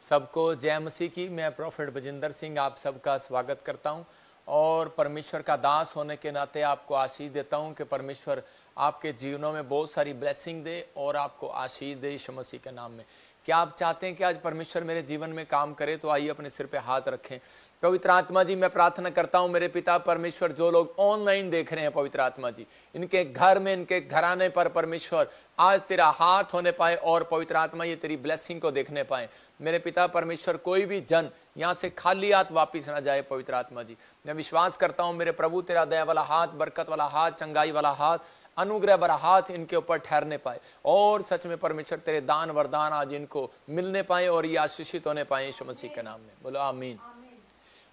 सबको जय मसीह की। मैं प्रोफेट बजिंदर सिंह आप सबका स्वागत करता हूं और परमेश्वर का दास होने के नाते आपको आशीष देता हूं कि परमेश्वर आपके जीवनों में बहुत सारी ब्लेसिंग दे और आपको आशीष दे यीशु मसीह के नाम में। क्या आप चाहते हैं कि आज परमेश्वर मेरे जीवन में काम करे? तो आइए अपने सिर पे हाथ रखें। पवित्र आत्मा जी, मैं प्रार्थना करता हूं मेरे पिता परमेश्वर, जो लोग ऑनलाइन देख रहे हैं पवित्र आत्मा जी, इनके घर में, इनके घराने पर परमेश्वर आज तेरा हाथ होने पाए और पवित्र आत्मा ये तेरी ब्लेसिंग को देखने पाए। मेरे पिता परमेश्वर, कोई भी जन यहाँ से खाली हाथ वापिस ना जाए पवित्र आत्मा जी। मैं विश्वास करता हूँ मेरे प्रभु, तेरा दया वाला हाथ, बरकत वाला हाथ, चंगाई वाला हाथ, अनुग्रह भरा हाथ इनके ऊपर ठहरने पाए और सच में परमेश्वर तेरे दान वरदान आज इनको मिलने पाए और ये आशीषित होने पाए यीशु मसीह के नाम में। बोलो आमीन।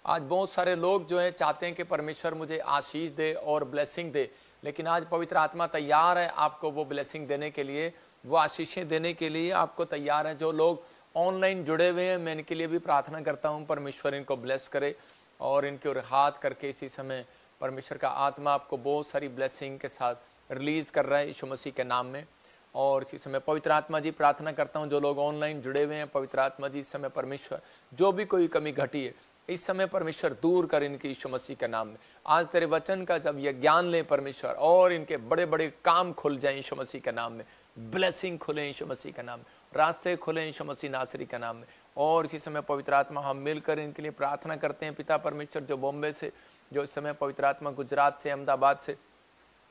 आज बहुत सारे लोग जो है चाहते हैं कि परमेश्वर मुझे आशीष दे और ब्लेसिंग दे, लेकिन आज पवित्र आत्मा तैयार है आपको वो ब्लेसिंग देने के लिए, वो आशीषें देने के लिए आपको तैयार है। जो लोग ऑनलाइन जुड़े हुए हैं, मैं इनके लिए भी प्रार्थना करता हूं, परमेश्वर इनको ब्लेस करे और इनके ओर हाथ करके इसी समय परमेश्वर का आत्मा आपको बहुत सारी ब्लेसिंग के साथ रिलीज कर रहा है यीशु मसीह के नाम में। और इसी समय पवित्र आत्मा जी प्रार्थना करता हूं जो लोग ऑनलाइन जुड़े हुए हैं, पवित्र आत्मा जी इस समय परमेश्वर जो भी कोई कमी घटी है इस समय परमेश्वर दूर कर इनकी यीशु मसीह के नाम में। आज तेरे वचन का जब ये ज्ञान लें परमेश्वर और इनके बड़े बड़े काम खुल जाए यीशु मसीह के नाम में, ब्लेसिंग खुले यीशु मसीह के नाम में, रास्ते खुले यीशु मसीह नासरी के नाम में। और इसी समय पवित्र आत्मा हम मिलकर इनके लिए प्रार्थना करते हैं पिता परमेश्वर, जो बॉम्बे से, जो इस समय पवित्र आत्मा गुजरात से, अहमदाबाद से,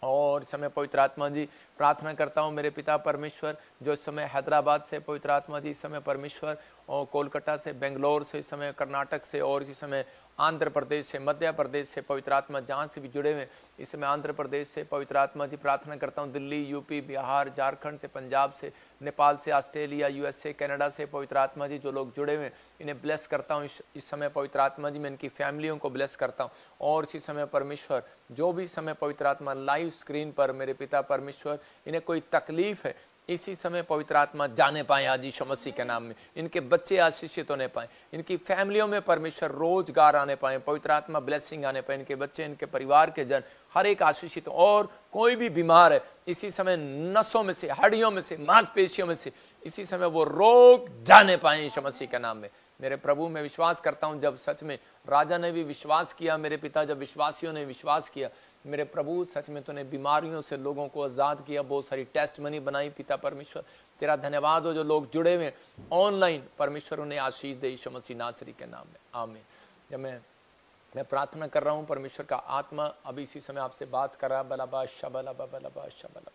और इस समय पवित्र आत्मा जी प्रार्थना करता हूँ मेरे पिता परमेश्वर जो इस समय हैदराबाद से, पवित्र आत्मा जी इस समय परमेश्वर, और कोलकाता से, बेंगलोर से, इस समय कर्नाटक से, और इसी समय आंध्र प्रदेश से, मध्य प्रदेश से, पवित्र आत्मा जहाँ से भी जुड़े हुए इस समय आंध्र प्रदेश से, पवित्र आत्मा जी प्रार्थना करता हूँ दिल्ली, यूपी, बिहार, झारखंड से, पंजाब से, नेपाल से, ऑस्ट्रेलिया, यूएसए, कनाडा से, पवित्र आत्मा जी जो लोग जुड़े हुए इन्हें ब्लेस करता हूँ इस समय पवित्र आत्मा जी। मैं इनकी फैमिलियों को ब्लेस करता हूँ और इसी समय परमेश्वर जो भी समय पवित्र आत्मा लाइव स्क्रीन पर मेरे पिता परमेश्वर इन्हें कोई तकलीफ है इसी समय पवित्र आत्मा जाने पाए आज यीशु मसीह के नाम में। इनके बच्चे आशीषित होने पाए, इनकी फैमिलियों में परमेश्वर रोजगार आने पाए, पवित्र आत्मा ब्लेसिंग आने पाए, इनके बच्चे, इनके परिवार के जन हर एक आशीषित। और कोई भी बीमार है इसी समय नसों में से, हड्डियों में से, मांसपेशियों में से इसी समय वो रोग जाने पाए यीशु मसीह के नाम में। मेरे प्रभु मैं विश्वास करता हूं जब सच में राजा ने भी विश्वास किया, मेरे पिता जब विश्वासियों ने विश्वास किया, मेरे प्रभु सच में तूने बीमारियों से लोगों को आजाद किया, बहुत सारी टेस्ट मनी बनाई पिता परमेश्वर। तेरा धन्यवाद हो जो लोग जुड़े हुए ऑनलाइन, परमेश्वर उन्हें आशीष दे यीशु मसीह नासरी के नाम में, आमीन। जब मैं प्रार्थना कर रहा हूँ परमेश्वर का आत्मा अभी इसी समय आपसे बात कर रहा, बलाबा शबलाबा बलाबा शबला।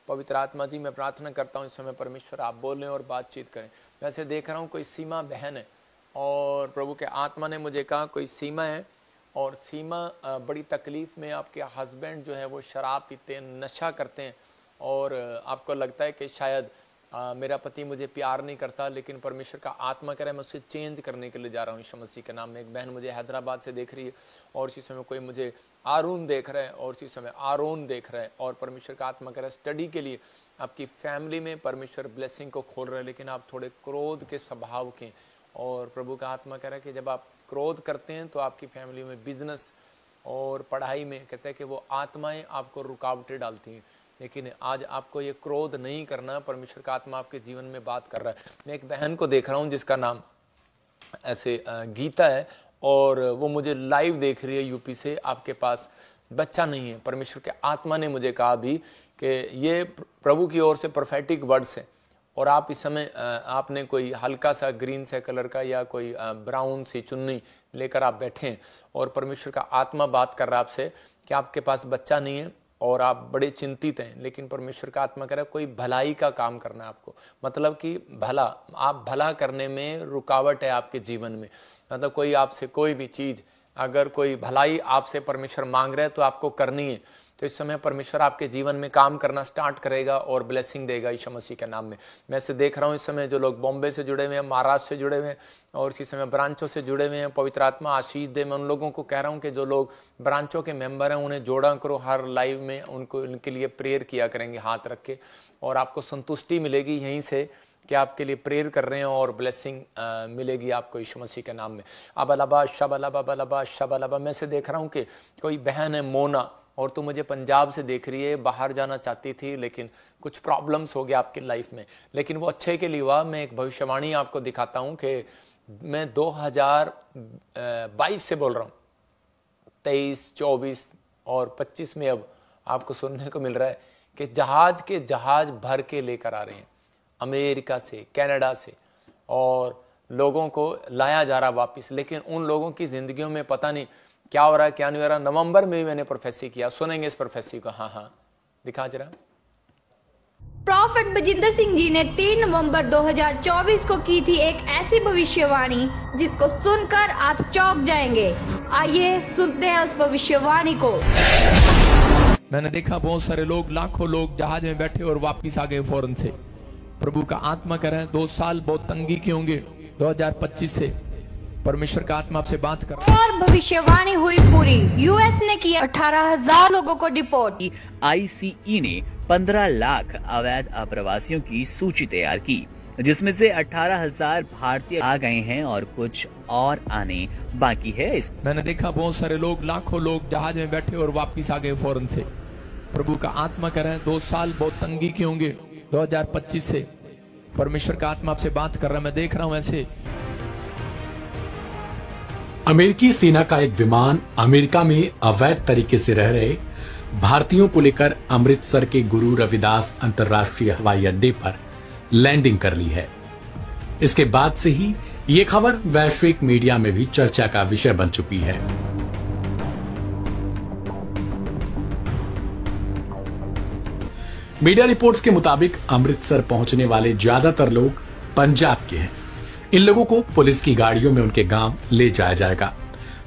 पवित्र आत्मा जी मैं प्रार्थना करता हूँ इस समय परमेश्वर आप बोलें और बातचीत करें। वैसे देख रहा हूँ कोई सीमा बहन है और प्रभु के आत्मा ने मुझे कहा कोई सीमा है और सीमा बड़ी तकलीफ़ में, आपके हस्बैंड जो है वो शराब पीते हैं, नशा करते हैं और आपको लगता है कि शायद मेरा पति मुझे प्यार नहीं करता, लेकिन परमेश्वर का आत्मा कह रहा है मैं उसे चेंज करने के लिए जा रहा हूँ यीशु मसीह के नाम में। एक बहन मुझे हैदराबाद से देख रही है और इसी समय कोई मुझे आरून देख रहा है और इसी समय आरोन देख रहा है और परमेश्वर का आत्मा कह रहा है स्टडी के लिए आपकी फैमिली में परमेश्वर ब्लेसिंग को खोल रहे हैं, लेकिन आप थोड़े क्रोध के स्वभाव के। और प्रभु का आत्मा कह रहा है कि जब आप क्रोध करते हैं तो आपकी फैमिली में बिजनेस और पढ़ाई में कहते हैं कि वो आत्माएं आपको रुकावटें डालती हैं, लेकिन आज आपको ये क्रोध नहीं करना। परमेश्वर का आत्मा आपके जीवन में बात कर रहा है। मैं एक बहन को देख रहा हूँ जिसका नाम ऐसे गीता है और वो मुझे लाइव देख रही है यूपी से। आपके पास बच्चा नहीं है, परमेश्वर के आत्मा ने मुझे कहा भी कि ये प्रभु की ओर से प्रोफेटिक वर्ड्स है और आप इस समय आपने कोई हल्का सा ग्रीन से कलर का या कोई ब्राउन सी चुन्नी लेकर आप बैठे हैं और परमेश्वर का आत्मा बात कर रहा है आपसे कि आपके पास बच्चा नहीं है और आप बड़े चिंतित हैं, लेकिन परमेश्वर का आत्मा कह रहा है कोई भलाई का काम करना है आपको। मतलब कि भला, आप भला करने में रुकावट है आपके जीवन में। मतलब कोई आपसे कोई भी चीज़, अगर कोई भलाई आपसे परमेश्वर मांग रहा है तो आपको करनी है। तो इस समय परमेश्वर आपके जीवन में काम करना स्टार्ट करेगा और ब्लेसिंग देगा यीशु मसीह के नाम में। मैं से देख रहा हूँ इस समय जो लोग बॉम्बे से जुड़े हुए हैं, महाराष्ट्र से जुड़े हुए हैं और इसी समय ब्रांचों से जुड़े हुए हैं, पवित्र आत्मा आशीष दे। मैं उन लोगों को कह रहा हूँ कि जो लोग ब्रांचों के मेंबर हैं उन्हें जोड़ा करो, हर लाइव में उनको उनके लिए प्रेयर किया करेंगे हाथ रख के और आपको संतुष्टि मिलेगी यहीं से कि आपके लिए प्रेयर कर रहे हैं और ब्लेसिंग मिलेगी आपको यीशु मसीह के नाम में। अबलबा शबलबा बलबा शबलबा। मैं से देख रहा हूँ कि कोई बहन है मोना और तू मुझे पंजाब से देख रही है, बाहर जाना चाहती थी लेकिन कुछ प्रॉब्लम्स हो गया आपकी लाइफ में, लेकिन वो अच्छे के लिए हुआ। मैं एक भविष्यवाणी आपको दिखाता हूँ कि मैं 2022 से बोल रहा हूँ, 23, 24 और 25 में अब आपको सुनने को मिल रहा है कि जहाज भर के लेकर आ रहे हैं अमेरिका से, कनाडा से, और लोगों को लाया जा रहा वापस। लेकिन उन लोगों की जिंदगियों में पता नहीं क्या हो रहा है, क्या नहीं हो रहा। नवंबर में भी मैंने प्रोफेसी किया, सुनेंगे इस प्रोफेसी को। हाँ, दिखा जरा। प्रॉफेट बजिंदर सिंह जी ने 3 नवंबर 2024 को की थी एक ऐसी भविष्यवाणी जिसको सुनकर आप चौंक जाएंगे। आइए सुनते हैं उस भविष्यवाणी को। मैंने देखा बहुत सारे लोग, लाखों लोग जहाज में बैठे और वापिस आ गए फौरन से। प्रभु का आत्मा कह रहे हैं 2 साल बहुत तंगी के होंगे 2025 से। परमेश्वर का आत्मा आपसे बात कर रहा है। और भविष्यवाणी हुई पूरी। यूएस ने किया 18,000 लोगों को डिपोर्ट। आईसीई ने 15 लाख अवैध अप्रवासियों की सूची तैयार की, जिसमें से 18,000 भारतीय आ गए हैं और कुछ और आने बाकी है। मैंने देखा बहुत सारे लोग, लाखों लोग जहाज में बैठे और वापिस आ गए फौरन से। प्रभु का आत्मा कह रहे हैं 2 साल बहुत तंगी के होंगे 2025 से। परमेश्वर का आत्मा आपसे बात कर रहा है। मैं देख रहा हूं ऐसे अमेरिकी सेना का एक विमान अमेरिका में अवैध तरीके से रह रहे भारतीयों को लेकर अमृतसर के गुरु रविदास अंतर्राष्ट्रीय हवाई अड्डे पर लैंडिंग कर ली है। इसके बाद से ही ये खबर वैश्विक मीडिया में भी चर्चा का विषय बन चुकी है। मीडिया रिपोर्ट्स के मुताबिक अमृतसर पहुंचने वाले ज्यादातर लोग पंजाब के हैं। इन लोगों को पुलिस की गाड़ियों में उनके गांव ले जाया जाएगा।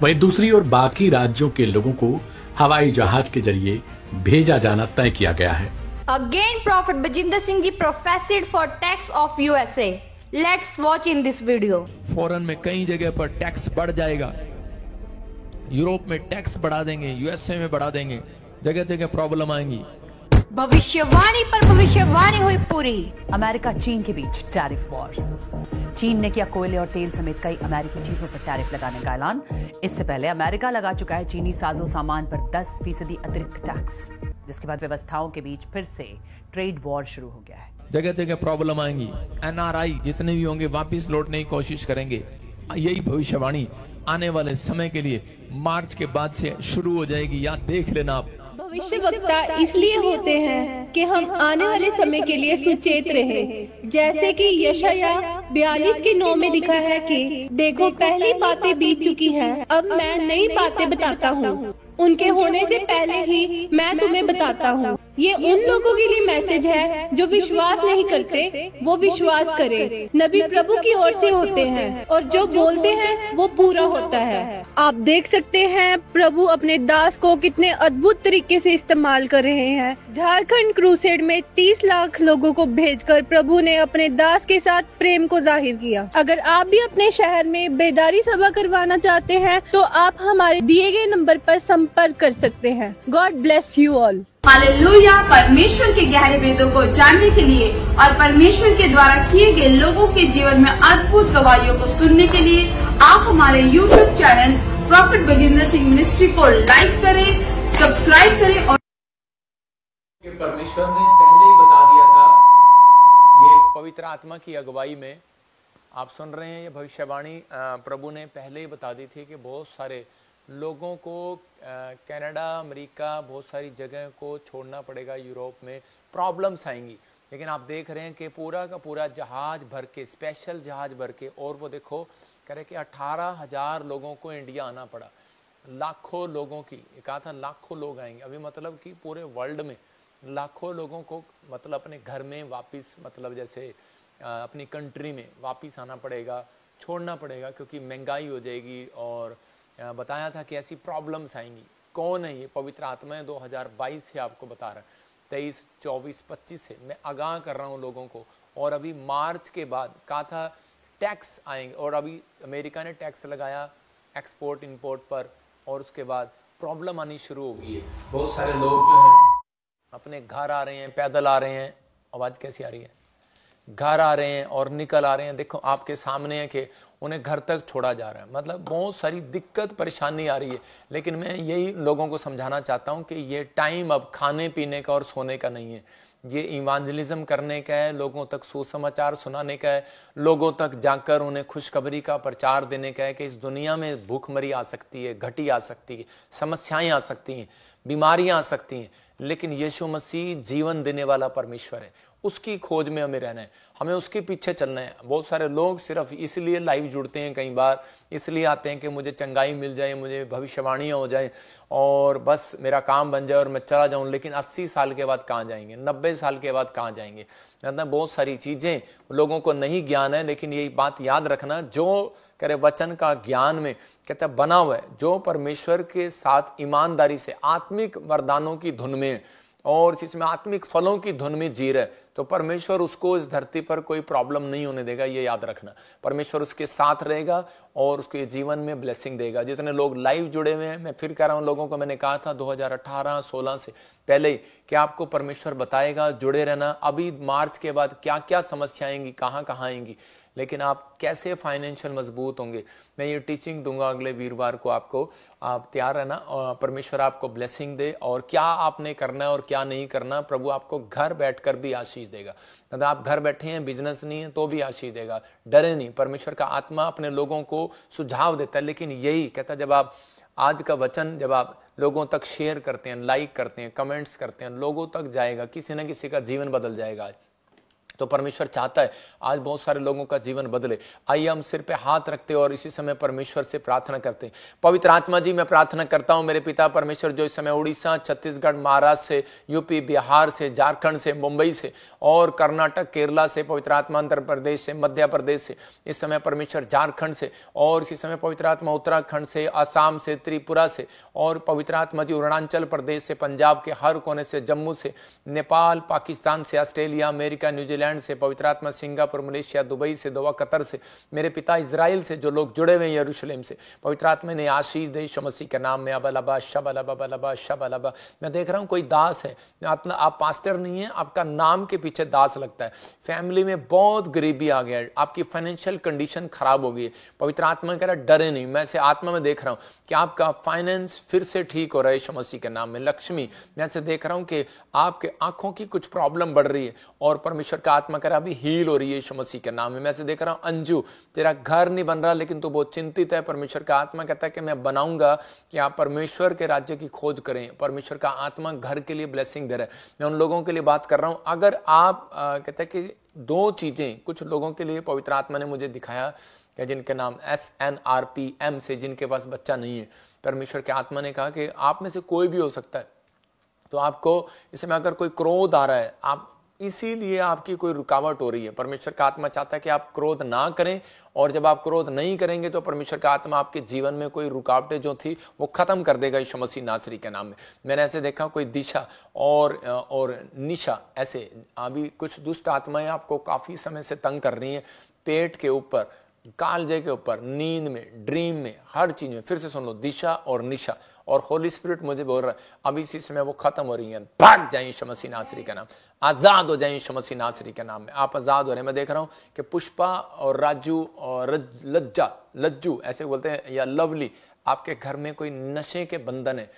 वहीं दूसरी ओर बाकी राज्यों के लोगों को हवाई जहाज के जरिए भेजा जाना तय किया गया है। Again, Prophet Bajinder Singh ji prophesied for tax of USA. Let's watch in this video. Foreign में कई जगह पर टैक्स बढ़ जाएगा। यूरोप में टैक्स बढ़ा देंगे, यूएसए में बढ़ा देंगे, जगह जगह प्रॉब्लम आएंगी। भविष्यवाणी पर भविष्यवाणी हुई पूरी। अमेरिका चीन के बीच टैरिफ वॉर। चीन ने किया कोयले और तेल समेत कई अमेरिकी चीजों पर टैरिफ लगाने का ऐलान। इससे पहले अमेरिका लगा चुका है चीनी साजो सामान पर 10% अतिरिक्त टैक्स, जिसके बाद व्यवस्थाओं के बीच फिर से ट्रेड वॉर शुरू हो गया है। जगह जगह प्रॉब्लम आएंगी। एनआरआई जितने भी होंगे वापस लौटने की कोशिश करेंगे। यही भविष्यवाणी आने वाले समय के लिए मार्च के बाद से शुरू हो जाएगी। या देख लेना आप। भविष्यवक्ता इसलिए होते हैं कि हम आने वाले समय के लिए सुचेत रहें। जैसे कि यशाया 42:9 में लिखा है कि देखो पहली बातें बीत चुकी हैं, अब मैं नई बातें बताता हूँ। उनके होने से पहले ही मैं तुम्हें बताता हूँ। ये उन लोगों के लिए मैसेज है जो विश्वास नहीं करते, वो विश्वास करें। नबी प्रभु की ओर से होते हैं और जो बोलते हैं वो पूरा होता है। आप देख सकते हैं प्रभु अपने दास को कितने अद्भुत तरीके से इस्तेमाल कर रहे हैं। झारखंड क्रूसेड में 30 लाख लोगों को भेजकर प्रभु ने अपने दास के साथ प्रेम को जाहिर किया। अगर आप भी अपने शहर में बेदारी सभा करवाना चाहते हैं तो आप हमारे दिए गए नंबर पर संपर्क कर सकते हैं। God bless you all. Hallelujah. परमेश्वर के गहरे वेदों को जानने के लिए और परमेश्वर के द्वारा किए गए लोगों के जीवन में अद्भुत गवाहियों को सुनने के लिए आप हमारे YouTube channel profit Bajinder Singh ministry को लाइक करें, सब्सक्राइब करें। और परमेश्वर ने पहले ही बता दिया था, ये पवित्र आत्मा की अगुवाई में आप सुन रहे हैं। ये भविष्यवाणी प्रभु ने पहले ही बता दी थी कि बहुत सारे लोगों को कनाडा, अमेरिका, बहुत सारी जगह को छोड़ना पड़ेगा। यूरोप में प्रॉब्लम्स आएंगी। लेकिन आप देख रहे हैं कि पूरा का पूरा जहाज भर के, स्पेशल जहाज भर के, और वो देखो कह रहे कि 18,000 लोगों को इंडिया आना पड़ा। लाखों लोगों की, कहा था लाखों लोग आएंगे। अभी मतलब कि पूरे वर्ल्ड में लाखों लोगों को मतलब अपने घर में वापस, मतलब जैसे अपनी कंट्री में वापस आना पड़ेगा, छोड़ना पड़ेगा, क्योंकि महंगाई हो जाएगी। और बताया था कि ऐसी प्रॉब्लम्स आएंगी। कौन है ये? पवित्र आत्मा है। 2022 से आपको बता रहा है, 23, 24, 25 से मैं आगाह कर रहा हूँ लोगों को। और अभी मार्च के बाद कहा था टैक्स आएंगे, और अभी अमेरिका ने टैक्स लगाया एक्सपोर्ट इंपोर्ट पर, और उसके बाद प्रॉब्लम आनी शुरू हो गई है। बहुत सारे लोग जो हैं अपने घर आ रहे हैं, पैदल आ रहे हैं। आवाज़ कैसी आ रही है? घर आ रहे हैं और निकल आ रहे हैं। देखो आपके सामने है कि उन्हें घर तक छोड़ा जा रहा है। मतलब बहुत सारी दिक्कत परेशानी आ रही है। लेकिन मैं यही लोगों को समझाना चाहता हूं कि ये टाइम अब खाने पीने का और सोने का नहीं है। ये इवांजलिज्म करने का है, लोगों तक सुसमाचार सुनाने का है, लोगों तक जाकर उन्हें खुशखबरी का प्रचार देने का है कि इस दुनिया में भूखमरी आ सकती है, घटी आ सकती है, समस्याएं आ सकती हैं, बीमारियां आ सकती हैं, लेकिन यीशु मसीह जीवन देने वाला परमेश्वर है। उसकी खोज में हमें रहना है, हमें उसके पीछे चलना है। बहुत सारे लोग सिर्फ इसलिए लाइव जुड़ते हैं, कई बार इसलिए आते हैं कि मुझे चंगाई मिल जाए, मुझे भविष्यवाणियाँ हो जाए और बस मेरा काम बन जाए और मैं चला जाऊं। लेकिन 80 साल के बाद कहाँ जाएंगे, 90 साल के बाद कहाँ जाएंगे? मतलब बहुत सारी चीज़ें लोगों को नहीं ज्ञान है। लेकिन यही बात याद रखना, जो करे वचन का ज्ञान में कहता है बना हुआ है, जो परमेश्वर के साथ ईमानदारी से आत्मिक वरदानों की धुन में और जिसमें आत्मिक फलों की धुन में जी रहे, तो परमेश्वर उसको इस धरती पर कोई प्रॉब्लम नहीं होने देगा। ये याद रखना, परमेश्वर उसके साथ रहेगा और उसके जीवन में ब्लेसिंग देगा। जितने लोग लाइव जुड़े हुए हैं, मैं फिर कह रहा हूं, लोगों को मैंने कहा था 2018-16 से पहले कि आपको परमेश्वर बताएगा, जुड़े रहना। अभी मार्च के बाद क्या क्या समस्या आएंगी, कहाँ कहाँ आएंगी, लेकिन आप कैसे फाइनेंशियल मजबूत होंगे, मैं ये टीचिंग दूंगा अगले वीरवार को। आपको आप तैयार रहना और परमेश्वर आपको ब्लेसिंग दे, और क्या आपने करना है और क्या नहीं करना, प्रभु आपको घर बैठकर भी आशीष देगा। मतलब आप घर बैठे हैं, बिजनेस नहीं है तो भी आशीष देगा। डरे नहीं, परमेश्वर का आत्मा अपने लोगों को सुझाव देता है। लेकिन यही कहता है, जब आप आज का वचन जब आप लोगों तक शेयर करते हैं, लाइक करते हैं, कमेंट्स करते हैं, लोगों तक जाएगा, किसी न किसी का जीवन बदल जाएगा। तो परमेश्वर चाहता है आज बहुत सारे लोगों का जीवन बदले। आइए हम सिर पे हाथ रखते हैं और इसी समय परमेश्वर से प्रार्थना करते हैं। पवित्र आत्मा जी, मैं प्रार्थना करता हूं मेरे पिता परमेश्वर, जो इस समय उड़ीसा, छत्तीसगढ़, महाराष्ट्र से, यूपी, बिहार से, झारखंड से, मुंबई से और कर्नाटक, केरला से, पवित्र आत्मा आंध्र प्रदेश से, मध्य प्रदेश से, इस समय परमेश्वर झारखंड से, और इसी समय पवित्र आत्मा उत्तराखंड से, असम से, त्रिपुरा से, और पवित्र आत्मा जी अरुणाचल प्रदेश से, पंजाब के हर कोने से, जम्मू से, नेपाल, पाकिस्तान से, ऑस्ट्रेलिया, अमेरिका, न्यूजीलैंड से, पवित्र आत्मा सिंगापुर, मलेशिया, दुबई से, दोहा, कतर से, मेरे पिता इजराइल से, जो लोग जुड़े हुए हैं यरूशलेम से, पवित्र आत्मा ने आशीष दे यीशु मसीह के नाम में। अबलबा शबलबा बलबा शबलबा। मैं देख रहा हूं कोई दास है, आप पास्टर नहीं है, आपका नाम के पीछे दास लगता है। फैमिली में बहुत गरीबी आ गया है, आपकी फाइनेंशियल कंडीशन खराब हो गई है। पवित्र आत्मा कह रहा है डरे नहीं, मैं से आत्मा में देख रहा हूं कि आपका फाइनेंस फिर से ठीक हो रहा है यीशु मसीह के नाम में। लक्ष्मी, मैं से देख रहा हूं कि आपके आंखों की कुछ प्रॉब्लम बढ़ रही है और परमेश्वर का आत्मा कह रहा अभी हील हो रही है यीशु मसीह के नाम में। मैं से देख रहा हूं अंजू, तेरा घर नहीं बन रहा लेकिन तू बहुत चिंतित है। परमेश्वर का आत्मा कहता है कि मैं बनाऊंगा कि आप परमेश्वर के राज्य की खोज करें। परमेश्वर का आत्मा घर के लिए ब्लेसिंग दे रहा है। मैं उन लोगों के लिए बात कर रहा हूं, अगर आप कहते हैं कि दो चीजें कुछ लोगों के लिए पवित्र आत्मा ने मुझे दिखाया कि जिनके नाम SNRPM से, जिनके पास बच्चा नहीं है, परमेश्वर के आत्मा ने कहा कि आप में से कोई भी हो सकता है। तो आपको इसमें अगर कोई क्रोध आ रहा है, आप इसीलिए आपकी कोई रुकावट हो रही है, परमेश्वर का आत्मा चाहता है कि आप क्रोध ना करें, और जब आप क्रोध नहीं करेंगे तो परमेश्वर का आत्मा आपके जीवन में कोई रुकावटें जो थी वो खत्म कर देगा यीशु मसीह नासरी के नाम में। मैंने ऐसे देखा कोई दिशा और निशा, ऐसे अभी कुछ दुष्ट आत्माएं आपको काफी समय से तंग कर रही हैं, पेट के ऊपर, कालजे के ऊपर, नींद में, ड्रीम में, हर चीज में। फिर से सुन लो, दिशा और निशा, और होली स्पिरिट मुझे बोल रहा है अभी इसी समय वो खत्म हो रही है। भाग जाए यीशु मसीह नासरी का नाम, आजाद हो जाए यीशु मसीह नासरी के नाम में। आप आजाद हो रहे हैं। मैं देख रहा हूं कि पुष्पा और राजू और लज्जू ऐसे बोलते हैं, या लवली, आपके घर में कोई नशे के बंधन है।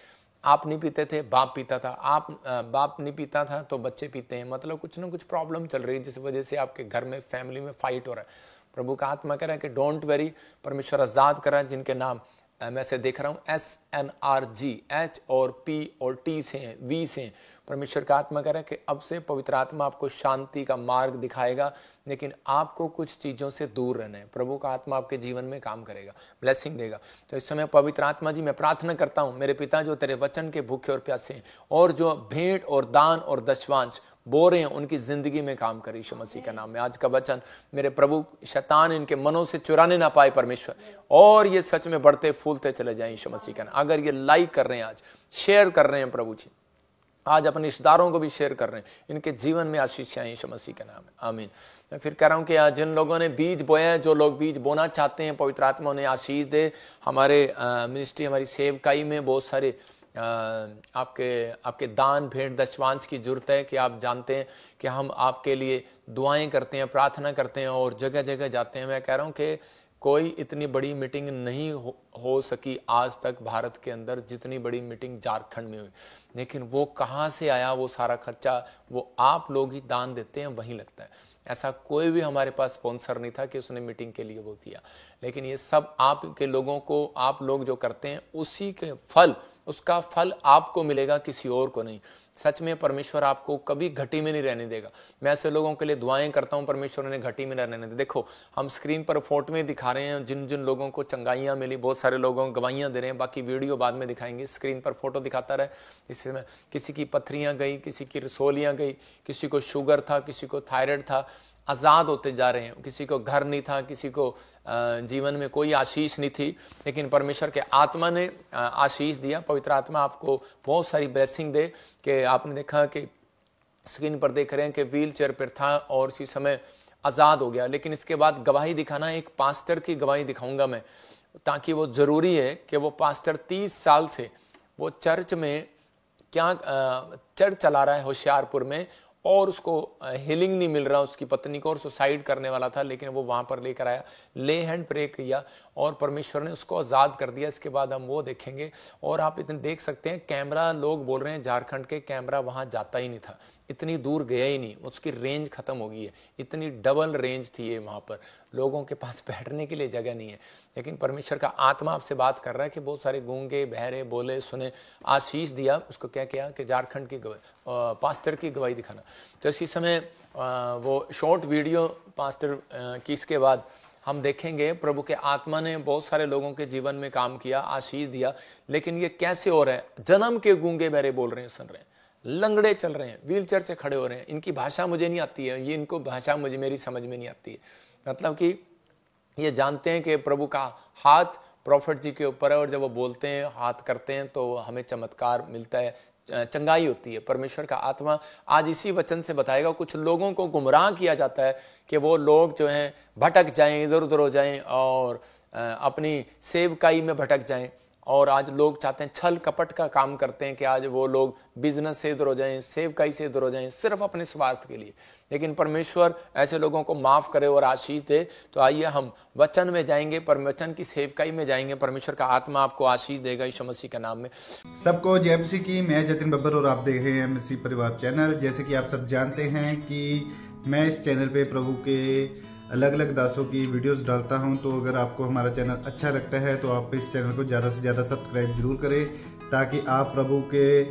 आप नहीं पीते थे, बाप पीता था, बाप नहीं पीता था तो बच्चे पीते हैं। मतलब कुछ ना कुछ प्रॉब्लम चल रही है जिस वजह से आपके घर में, फैमिली में फाइट हो रहा है। प्रभु का आत्मा कह रहा है कि डोंट वेरी, परमेश्वर आजाद कर रहा है। जिनके नाम मैं से देख रहा हूं SNRG, H और P और T से हैं, V से हैं, परमेश्वर का आत्मा कह रहा है कि अब से पवित्र आत्मा आपको शांति का मार्ग दिखाएगा, लेकिन आपको कुछ चीज़ों से दूर रहना है। प्रभु का आत्मा आपके जीवन में काम करेगा, ब्लेसिंग देगा। तो इस समय पवित्र आत्मा जी, मैं प्रार्थना करता हूँ मेरे पिता, जो तेरे वचन के भूखे और प्यासे हैं और जो भेंट और दान और दशवांश बो रहे हैं, उनकी जिंदगी में काम करे यीशु मसीह का नाम में। आज का वचन मेरे प्रभु, शैतान इनके मनों से चुराने ना पाए परमेश्वर, और ये सच में बढ़ते फूलते चले जाएं यीशु मसीह का नाम। अगर ये लाइक कर रहे हैं, आज शेयर कर रहे हैं प्रभु जी, आज अपने रिश्तेदारों को भी शेयर कर रहे हैं, इनके जीवन में आशीष आए यीशु मसीह के नाम में, आमीन। मैं फिर कह रहा हूं कि जिन लोगों ने बीज बोया है, जो लोग बीज बोना चाहते हैं, पवित्र आत्मा उन्हें आशीष दे। हमारे मिनिस्ट्री, हमारी सेवकाई में बहुत सारे आपके दान, भेंट, दशवांश की जरूरत है कि आप जानते हैं कि हम आपके लिए दुआएं करते हैं, प्रार्थना करते हैं और जगह जगह जाते हैं। मैं कह रहा हूं कि कोई इतनी बड़ी मीटिंग नहीं हो सकी आज तक भारत के अंदर जितनी बड़ी मीटिंग झारखंड में हुई। लेकिन वो कहाँ से आया, वो सारा खर्चा वो आप लोग ही दान देते हैं, वहीं लगता है। ऐसा कोई भी हमारे पास स्पॉन्सर नहीं था कि उसने मीटिंग के लिए वो दिया। लेकिन ये सब आपके लोगों को, आप लोग जो करते हैं उसी के फल, उसका फल आपको मिलेगा, किसी और को नहीं। सच में परमेश्वर आपको कभी घटी में नहीं रहने देगा। मैं ऐसे लोगों के लिए दुआएं करता हूं, परमेश्वर ने घटी में रहने दे। देखो हम स्क्रीन पर फोटो में दिखा रहे हैं जिन जिन लोगों को चंगाइयां मिली, बहुत सारे लोगों को गवाहियां दे रहे हैं, बाकी वीडियो बाद में दिखाएंगे। स्क्रीन पर फोटो दिखाता रहे, इसमें किसी की पथरियां गई, किसी की रसोलियां गई, किसी को शुगर था, किसी को थायराइड था, आज़ाद होते जा रहे हैं। किसी को घर नहीं था, किसी को जीवन में कोई आशीष नहीं थी, लेकिन परमेश्वर के आत्मा ने आशीष दिया। पवित्र आत्मा आपको बहुत सारी ब्लेसिंग दे। कि आपने देखा कि स्क्रीन पर देख रहे हैं कि व्हील चेयर पर था और इसी समय आज़ाद हो गया। लेकिन इसके बाद गवाही दिखाना, एक पास्टर की गवाही दिखाऊंगा मैं, ताकि वो ज़रूरी है कि वो पास्टर 30 साल से वो चर्च में चर्च चला रहा है होशियारपुर में, और उसको हीलिंग नहीं मिल रहा उसकी पत्नी को, और सुसाइड करने वाला था, लेकिन वो वहाँ पर लेकर आया, ले हैंड प्रे किया और परमेश्वर ने उसको आज़ाद कर दिया। इसके बाद हम वो देखेंगे। और आप इतने देख सकते हैं कैमरा, लोग बोल रहे हैं झारखंड के कैमरा वहाँ जाता ही नहीं था, इतनी दूर गया ही नहीं, उसकी रेंज खत्म हो गई है। इतनी डबल रेंज थी ये, वहाँ पर लोगों के पास बैठने के लिए जगह नहीं है। लेकिन परमेश्वर का आत्मा आपसे बात कर रहा है कि बहुत सारे गूंगे, बहरे, बोले, सुने, आशीष दिया। उसको क्या किया कि झारखंड की पास्टर की गवाही दिखाना। तो इसी समय वो शॉर्ट वीडियो पास्टर की, इसके बाद हम देखेंगे प्रभु के आत्मा ने बहुत सारे लोगों के जीवन में काम किया, आशीष दिया। लेकिन ये कैसे हो रहा है? जन्म के गूंगे बहरे बोल रहे हैं, सुन रहे हैं, लंगड़े चल रहे हैं, व्हीलचेयर से खड़े हो रहे हैं। इनकी भाषा मुझे नहीं आती है, ये इनको भाषा मेरी समझ में नहीं आती है। मतलब कि ये जानते हैं कि प्रभु का हाथ प्रॉफिट जी के ऊपर है, और जब वो बोलते हैं, हाथ करते हैं, तो हमें चमत्कार मिलता है, चंगाई होती है। परमेश्वर का आत्मा आज इसी वचन से बताएगा। कुछ लोगों को गुमराह किया जाता है कि वो लोग जो हैं भटक जाएं, इधर उधर हो जाएं और अपनी सेवकाई में भटक जाएं। और आज लोग चाहते हैं, छल कपट का काम करते हैं कि आज वो लोग बिजनेस से इधर हो जाएं, सेवकाई से इधर हो जाएं, सिर्फ अपने स्वार्थ के लिए। लेकिन परमेश्वर ऐसे लोगों को माफ करे और आशीष दे। तो आइए हम वचन में जाएंगे, वचन की सेवकाई में जाएंगे। परमेश्वर का आत्मा आपको आशीष देगा यीशु मसीह के नाम में। सबको जय मसीह की। मैं जतिन बब्बर और आप देख रहे हैं मसीह परिवार चैनल। जैसे कि आप सब जानते हैं कि मैं इस चैनल पे प्रभु के अलग अलग दासों की वीडियोस डालता हूं। तो अगर आपको हमारा चैनल अच्छा लगता है तो आप इस चैनल को ज़्यादा से ज़्यादा सब्सक्राइब जरूर करें, ताकि आप प्रभु के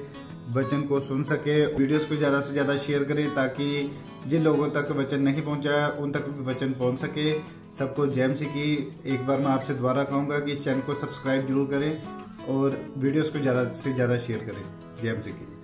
वचन को सुन सके। वीडियोस को ज़्यादा से ज़्यादा शेयर करें, ताकि जिन लोगों तक वचन नहीं पहुंचा उन तक भी वचन पहुंच सके। सबको जय मसीह की। एक बार मैं आपसे दोबारा कहूँगा कि इस चैनल को सब्सक्राइब जरूर करें और वीडियोस को ज़्यादा से ज़्यादा शेयर करें। जय मसीह की।